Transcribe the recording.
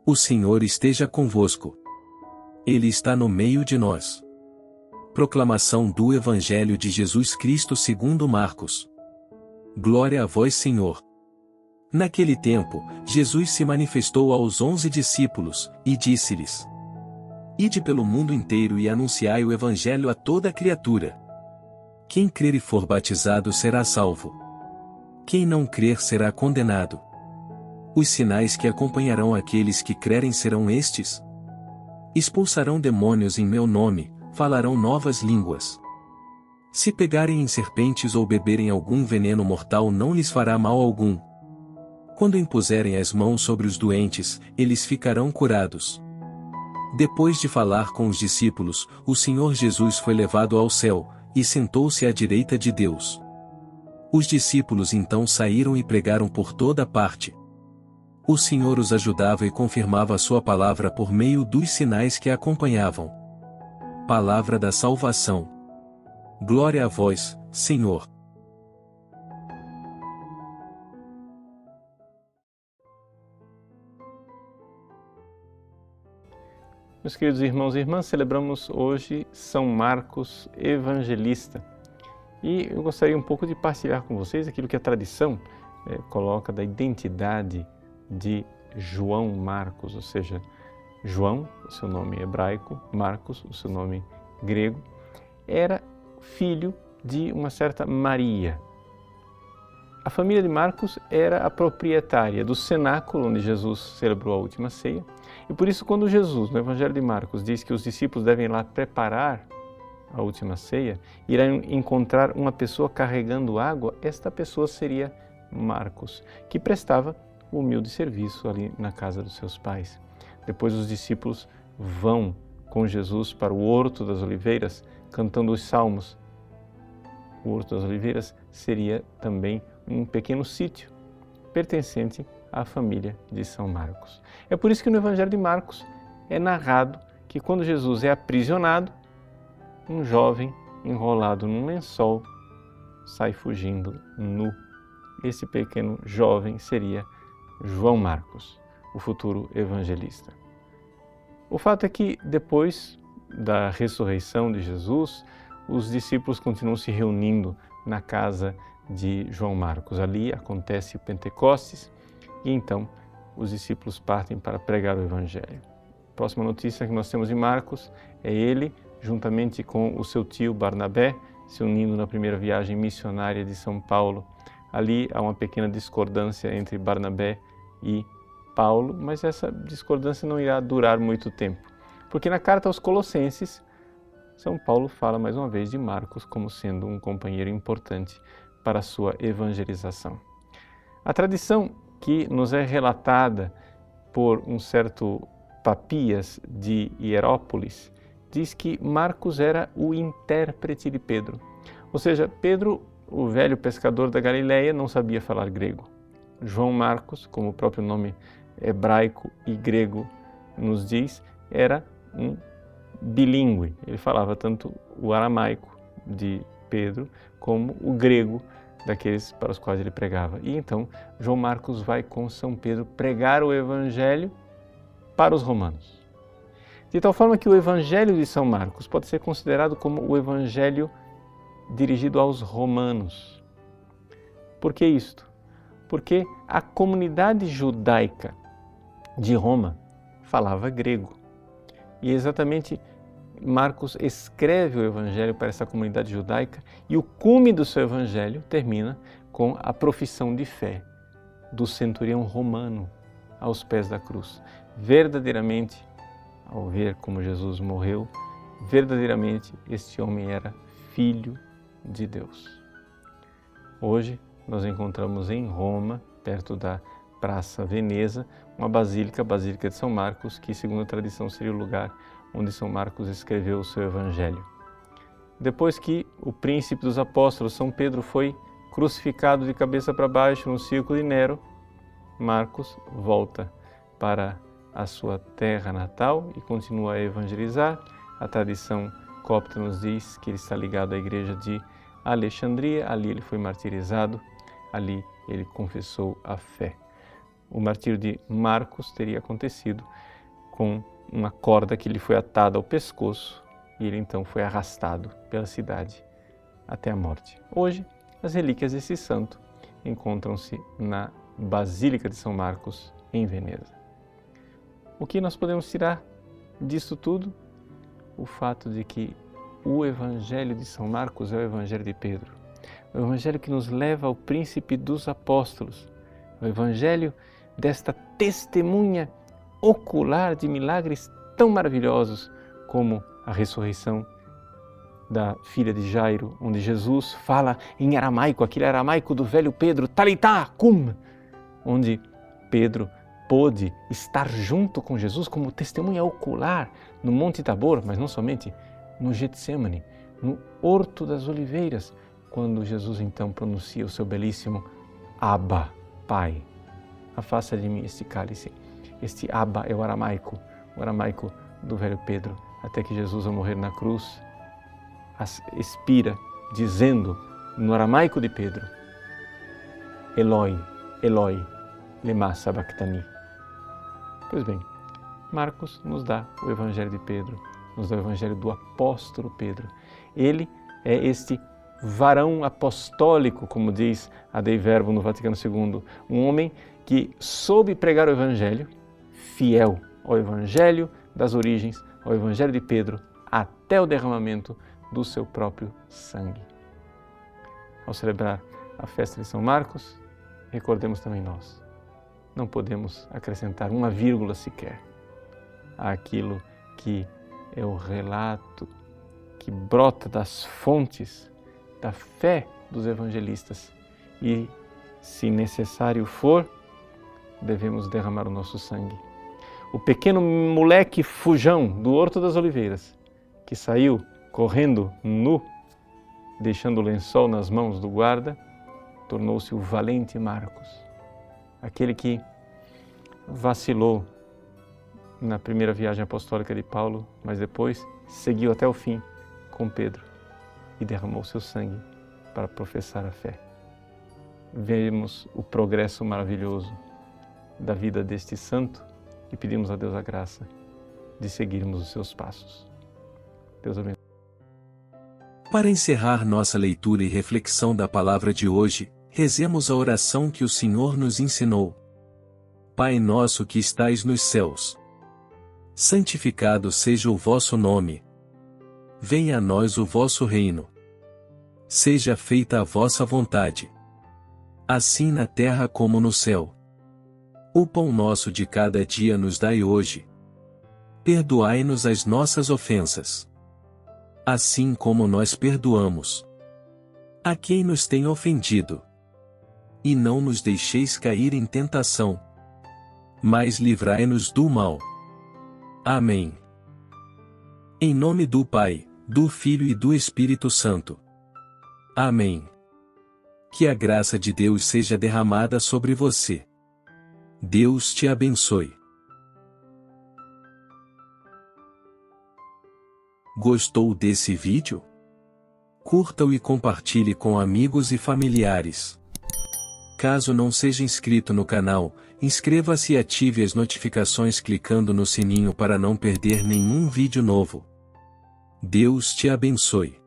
O Senhor esteja convosco. Ele está no meio de nós. Proclamação do Evangelho de Jesus Cristo segundo Marcos. Glória a vós, Senhor. Naquele tempo, Jesus se manifestou aos 11 discípulos, e disse-lhes: Ide pelo mundo inteiro e anunciai o Evangelho a toda criatura. Quem crer e for batizado será salvo. Quem não crer será condenado. Os sinais que acompanharão aqueles que crerem serão estes: expulsarão demônios em meu nome, falarão novas línguas. Se pegarem em serpentes ou beberem algum veneno mortal não lhes fará mal algum. Quando impuserem as mãos sobre os doentes, eles ficarão curados. Depois de falar com os discípulos, o Senhor Jesus foi levado ao céu, e sentou-se à direita de Deus. Os discípulos então saíram e pregaram por toda parte. O Senhor os ajudava e confirmava a sua palavra por meio dos sinais que a acompanhavam. Palavra da salvação. Glória a vós, Senhor. Meus queridos irmãos e irmãs, celebramos hoje São Marcos Evangelista. E eu gostaria um pouco de partilhar com vocês aquilo que a tradição coloca da identidade de João Marcos, ou seja, João, o seu nome hebraico, Marcos, o seu nome grego, era filho de uma certa Maria. A família de Marcos era a proprietária do cenáculo onde Jesus celebrou a última ceia, e por isso quando Jesus, no Evangelho de Marcos, diz que os discípulos devem ir lá preparar a última ceia, irão encontrar uma pessoa carregando água, esta pessoa seria Marcos, que prestava o humilde serviço ali na casa dos seus pais. Depois os discípulos vão com Jesus para o Horto das Oliveiras, cantando os salmos. O Horto das Oliveiras seria também um pequeno sítio pertencente à família de São Marcos. É por isso que no Evangelho de Marcos é narrado que quando Jesus é aprisionado, um jovem enrolado num lençol sai fugindo nu. Esse pequeno jovem seria João Marcos, o futuro evangelista. O fato é que depois da ressurreição de Jesus, os discípulos continuam se reunindo na casa de João Marcos. Ali acontece o Pentecostes e então os discípulos partem para pregar o Evangelho. A próxima notícia que nós temos em Marcos é ele, juntamente com o seu tio Barnabé, se unindo na primeira viagem missionária de São Paulo. Ali há uma pequena discordância entre Barnabé e Paulo, mas essa discordância não irá durar muito tempo, porque na carta aos Colossenses, São Paulo fala mais uma vez de Marcos como sendo um companheiro importante para a sua evangelização. A tradição que nos é relatada por um certo Papias de Hierópolis diz que Marcos era o intérprete de Pedro, ou seja, Pedro, o velho pescador da Galileia, não sabia falar grego. João Marcos, como o próprio nome hebraico e grego nos diz, era um bilíngue. Ele falava tanto o aramaico de Pedro como o grego daqueles para os quais ele pregava. E então João Marcos vai com São Pedro pregar o Evangelho para os romanos. De tal forma que o Evangelho de São Marcos pode ser considerado como o Evangelho dirigido aos romanos. Por que isto? Porque a comunidade judaica de Roma falava grego. E exatamente Marcos escreve o Evangelho para essa comunidade judaica e o cume do seu Evangelho termina com a profissão de fé do centurião romano aos pés da cruz. Verdadeiramente, ao ver como Jesus morreu, verdadeiramente este homem era filho de Deus. Hoje nós encontramos em Roma, perto da Praça Veneza, uma basílica, a Basílica de São Marcos, que segundo a tradição seria o lugar onde São Marcos escreveu o seu Evangelho. Depois que o príncipe dos apóstolos, São Pedro, foi crucificado de cabeça para baixo no circo de Nero, Marcos volta para a sua terra natal e continua a evangelizar. A tradição copta nos diz que ele está ligado à igreja de Alexandria, ali ele foi martirizado, ali ele confessou a fé. O martírio de Marcos teria acontecido com uma corda que lhe foi atada ao pescoço e ele então foi arrastado pela cidade até a morte. Hoje, as relíquias desse santo encontram-se na Basílica de São Marcos, em Veneza. O que nós podemos tirar disso tudo? O fato de que o Evangelho de São Marcos é o Evangelho de Pedro. O Evangelho que nos leva ao príncipe dos apóstolos. O Evangelho desta testemunha ocular de milagres tão maravilhosos como a ressurreição da filha de Jairo, onde Jesus fala em aramaico, aquele aramaico do velho Pedro, Talitá, cum, onde Pedro pôde estar junto com Jesus como testemunha ocular no Monte Tabor, mas não somente, no Getsemane, no Horto das Oliveiras, quando Jesus então pronuncia o seu belíssimo Abba, Pai, afasta de mim este cálice. Este Abba é o aramaico do velho Pedro, até que Jesus, ao morrer na cruz, expira dizendo no aramaico de Pedro, Eloi, Eloi, lema sabachthani. Pois bem, Marcos nos dá o Evangelho de Pedro, nos dá o Evangelho do apóstolo Pedro. Ele é este varão apostólico, como diz a Dei Verbo no Vaticano II, um homem que soube pregar o Evangelho, fiel ao Evangelho das origens, ao Evangelho de Pedro, até o derramamento do seu próprio sangue. Ao celebrar a festa de São Marcos, recordemos também nós. Não podemos acrescentar uma vírgula sequer àquilo que é o relato que brota das fontes da fé dos evangelistas e, se necessário for, devemos derramar o nosso sangue. O pequeno moleque fujão do Horto das Oliveiras, que saiu correndo nu, deixando o lençol nas mãos do guarda, tornou-se o valente Marcos, aquele que vacilou na primeira viagem apostólica de Paulo, mas depois seguiu até o fim com Pedro e derramou seu sangue para professar a fé. Vemos o progresso maravilhoso da vida deste santo e pedimos a Deus a graça de seguirmos os seus passos. Deus abençoe. Para encerrar nossa leitura e reflexão da palavra de hoje, rezemos a oração que o Senhor nos ensinou. Pai nosso que estais nos céus, santificado seja o vosso nome. Venha a nós o vosso reino. Seja feita a vossa vontade, assim na terra como no céu. O pão nosso de cada dia nos dai hoje. Perdoai-nos as nossas ofensas, assim como nós perdoamos a quem nos tem ofendido. E não nos deixeis cair em tentação, mas livrai-nos do mal. Amém. Em nome do Pai, do Filho e do Espírito Santo. Amém. Que a graça de Deus seja derramada sobre você. Deus te abençoe. Gostou desse vídeo? Curta-o e compartilhe com amigos e familiares. Caso não seja inscrito no canal, inscreva-se e ative as notificações clicando no sininho para não perder nenhum vídeo novo. Deus te abençoe.